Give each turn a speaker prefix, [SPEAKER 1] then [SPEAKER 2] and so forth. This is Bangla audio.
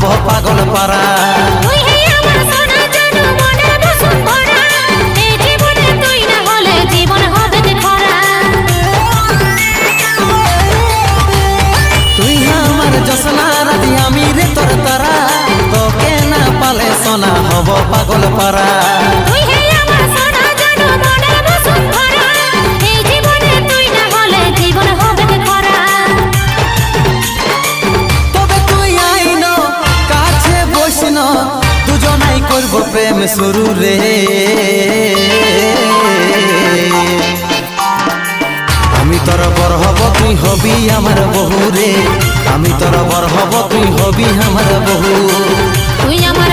[SPEAKER 1] হব পাগল পারা।
[SPEAKER 2] তুই হে আমার সোনা জানু মনে বসুন্ধরা, এই জীবনে তুই না হলে জীবন হবে যে খরা।
[SPEAKER 1] তুই আমার জোসনা রাধি আমি রে তোর তারা, তোকে না পালে সোনা হব পাগল পারা।
[SPEAKER 2] তুই হে আমার সোনা জানু মনে বসুন্ধরা, এই জীবনে তুই না হলে জীবন হবে যে খরা।
[SPEAKER 1] তবে তুই আইন কাছে বসিন, দুজনাই করব প্রেম শুরু রে। আমি তোর বর হব তুই হবি আমার বহু রে, আমি তোর বর হব তুই হবি আমার বহু।
[SPEAKER 2] তুই আমার